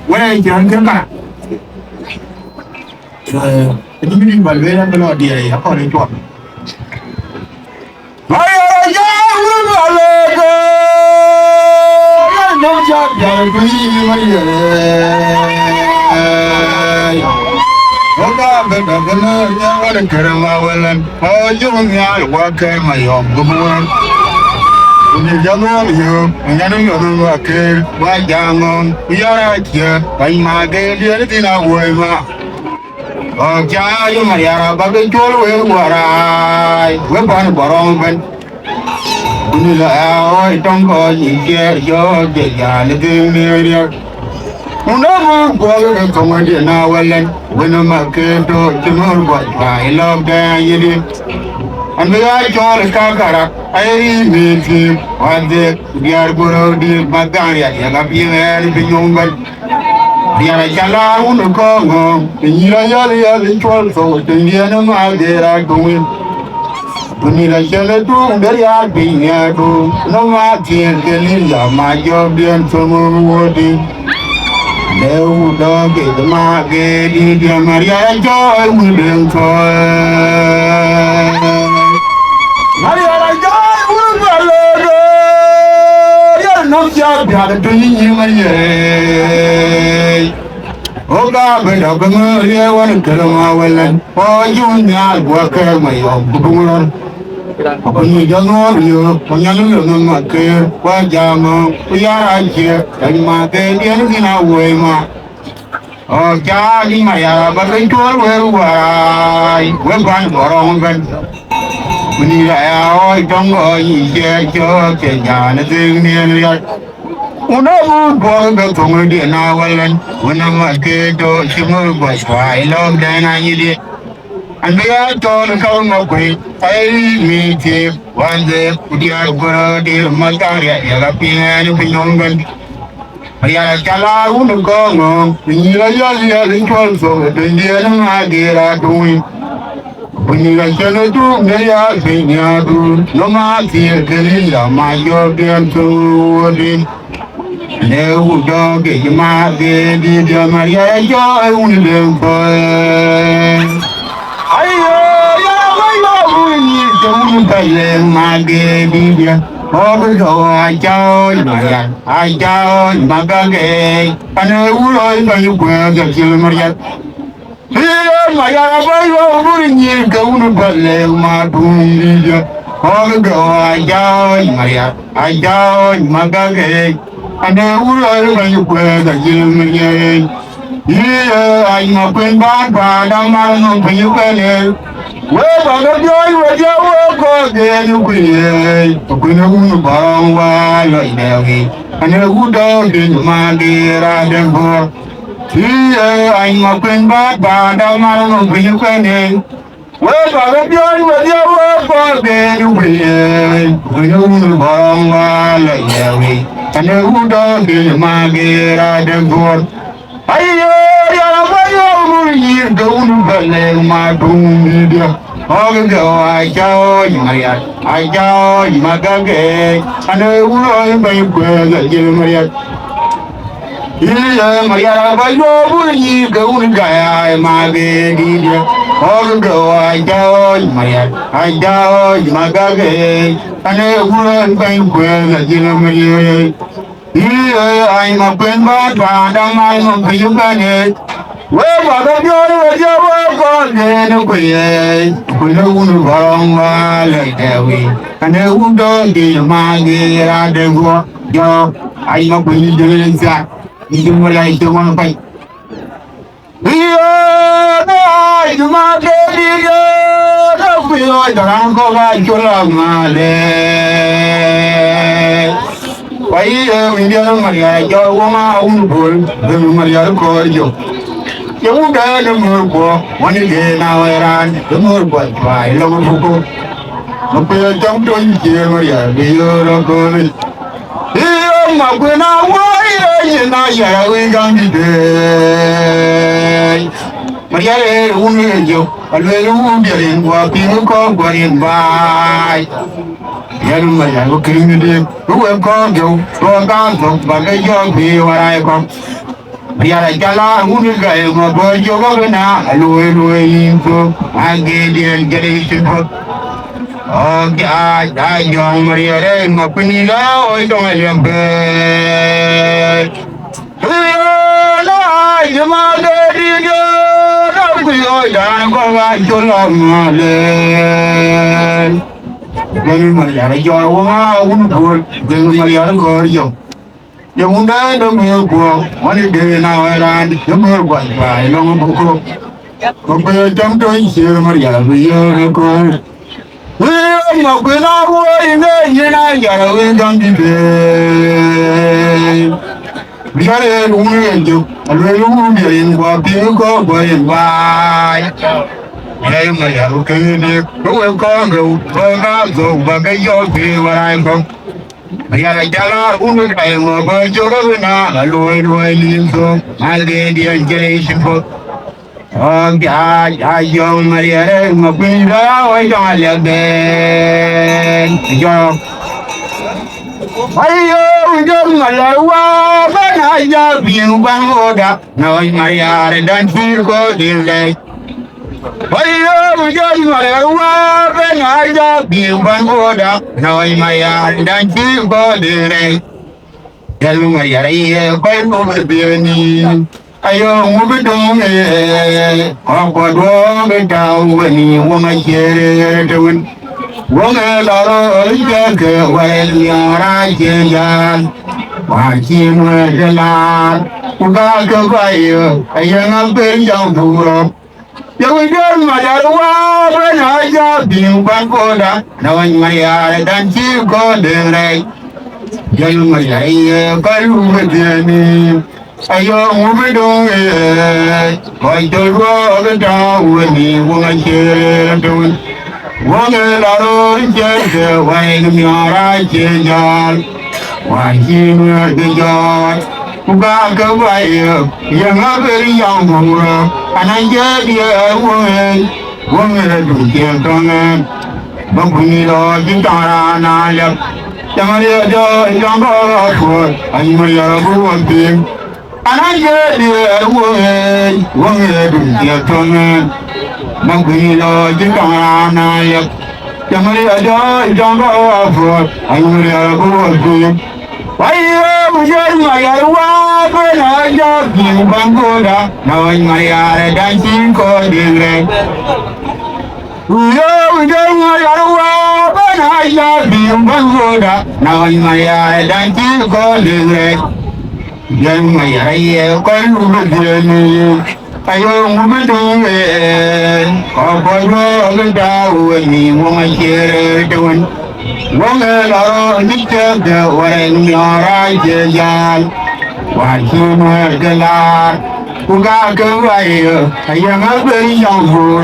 Where you can come. Itu ni balwera kalau dia apa ni tuan. Ayah jangan balwera, jangan jangan pergi Maria. Oga benda benda jangan keramawalan. Oh jangan wakar mayom gubuan. Uni jangan yo, jangan yo wakar wajangon. Biar aja, bayi mage dia ni tidak wema. Oh, jangan Maria, bagi jual warai, wepan borong ben. Ini lah, tongko jikir jo jalan ni dia. Unang buat kemudian awalan, when makan tu cemur buat ilok dah jadi. Anda jual Karak, air misi, wajib biar guru di makan ya, yang apian bingung ben. Dia jalan untuk kau, dia jalan jual so, dia nama dia kawin. Dia jalan tu dari apinya tu, nama dia kelia major dia semua wadi. Leu dog itu mage dia Maria joy mudeng joy. Maria joy mudeng dia nak jaga tu ini Maria. Oga benda Maria wan keramawalan. Oh junya buat kermayom bukan. Apa ni jangan yo, penyanyi nama ke, wajah biar aja, dari mata dia ni nak wema. Oh jadi maya, bagai jual warai, wepan borong ben. Menilai tonggo ije jo kenyana tinggi ni. Unang buat ketemu dia nawalan, unang ke do semua buat ilok dan ini. Anda tahu kau ngakui, air miti, wajib dia guru di makan ya, ya pingan pinongan. Ayah jalan untuk kau, pinjau dia jual so, dia nak dia tuin. Pinjau jalan tu dia pinjau tu, nama dia kelia major dia tuin. Leu dog mage dia Maria joy unlempoi. Ayo ya bunyi kamu kalian mage dia. Oh kau ajau Maria, ajau magage. Ane uloi kayu kuat kecil Maria. Iya Maria bayu bunyi kamu kalian madung dia. Oh kau ajau Maria, ajau magage. Ane uloi kayu kuat kecil Maria. Iya, ay mapen bapa, damang penyukanan. Wabah joy wajah wakor dia nukiye. Pukuna barang walai dewi. Ane udah di magira dengkor. Iya, ay mapen bapa, damang penyukanan. Wabah joy wajah wakor dia nukiye. Pukuna barang walai dewi. Ane udah di magira dengkor. Ayo, ya bayu bunyi gaun balik madung dia. Oh kau ajau Maria, ajau magage. Ane uloi bayu kecil Maria. Iya Maria bayu bunyi gaun gaya mage dia. Oh kau ajau Maria, ajau magage. Ane uloi bayu kecil Maria. Iya, ay mapen bapa, damang penyukanan. Wabah joy wajah wakor dia nukiye. Pukuna barang walai dewi. Ane udah di magira dengkor. Yo, ay mapen jelensa. Itu mulai itu mampai. Iya, ay mage dia. Tapi ay darang kau baca male. Ayah India Maria jauh mah umpul, Maria korjo. Yang udah demur po, wanita nawaran, demur buat bayi lalu buku. Apa jam tuan je Maria biar korjo. Iya mak nawai naya wigang di deh. Maria unjo, kalau biarin gua pingu kau guarin bayi. Yang Maria aku kering dia, aku kau jauh, kau kan bagai jauh biar aku. Yara jala uniga ema bojo gogana alwe info agedian generation for oh ja jong mariare ngapni la oi dong alembe la jama de dio na ku yo dan ko ga jola male gani mariare jo wa un bol gani mariare go yo yung dai no mi ko wani de na wa de mo ko ba lo mo ko ko be jam to in se maria bi yo ko we ma ko na ko ine ye na ya we jam bi be bi ya le lu ne ju le lu mi yin ko bi ko bo yin ba ya maria ko ne ko ko ko ga zo ba ga yo bi wa ai ko Yara jala unu kai mo ba joro na loi limso alge dia generation for oh ja yo maria mo pinda oi ja le ben yo ayo jo mala wa ba na ja bin bang oda noi maria dan fir ko dile ayo jo mala wa ba na ja bin bang oda noi maria dan fir ko dile Yalu maria ye ko no be ni ayo mo be dong ko do be taw ni wo ma jere de won wo me la ro je ke wa ya ra je ya wa chi mo de la ku ga ke ba yo ayo ngam be yang du ro yo je ma ya wa be na ja bin ban ko da na wa maria dan chi ko de re Yalu maria ko lu be ni ayo mo dong koi to ro ga da ni wo ma che do wo me la ro je de wa ni ra che ja wa ji me de ja ku ga ga wa ya nga be ri yang mo ro anan je de wo me du je to ne ba bu ni lo ji ta ra na ya Jamari jo yang ko ko ai mo ya bu won tim Ananje de wonge du ya tone mangui lo jingara na ya jamari ajo jango afro ayuri abu abu ayo muje ma ya wa ko na ja bi bangoda na wa maria dan tin ko dire yo muje ma ya wa ko na ja bi bangoda na wa maria dan tin ko dire Yang maya ko lu be ni ayo mu dong ko ko lo ga da ni mo ma chere don wo me la ni che de wa ni ra je ya wa chi mo de la ku ga ga wa yo ayo ma be yang ho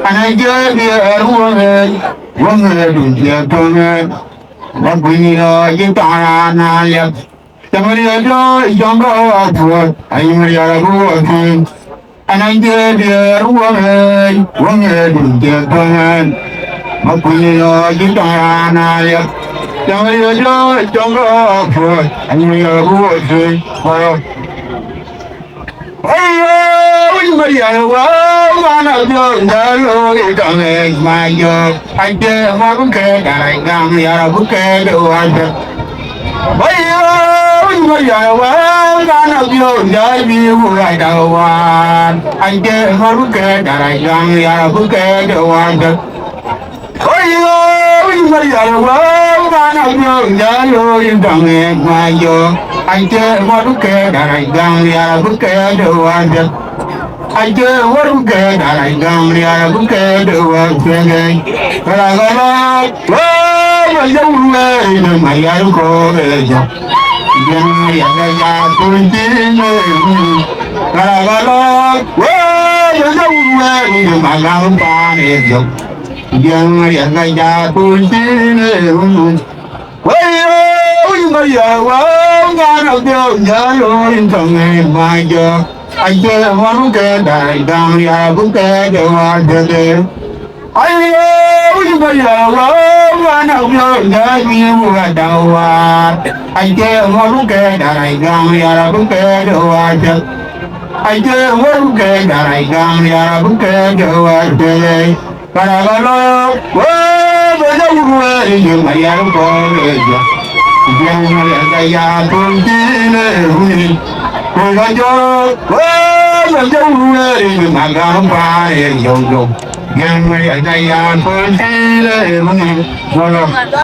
ana je de wo me du je to me wa bu ni lo yin ta na ya Jamari ajo jango afro ai maria rabu akin ananje de ruwe wonge de tangan mapuni yo jitara na ya Jamari ajo jango afro ai maria rabu akin ayo maria wa mana jo dalo itange mayo anje magun ke darai gam ya rabu ke de wanda ayo Maria wa gana bio dai bi hu rai da wa ai de haru ke darai yang ya bu ke de wa de ayo Maria wa gana bio dai yo yin dang e ma yo ai de haru ke darai yang ya bu ke de wa de ai de haru ke darai yang ya bu ke de wa de ra ga la wa yo me ma ya ko de Yang ya tuntine Karagalo Yang magang pane Yang ya tuntine Maria Wangana Jalo Intange Maja Aja Waruke Dai Dang Ya Buke Dewa Dede Ayo Maria Wangana Jalo Dawa Aja Waruke Dai Dang Ya Buke Dewa Dede I just won't get that I come here, I won't get your day. But I don't know, oh, but I don't know, you my young boy. Yang pun dini, mengajar, menjauh dari magang payah jauh. Yang pun dini,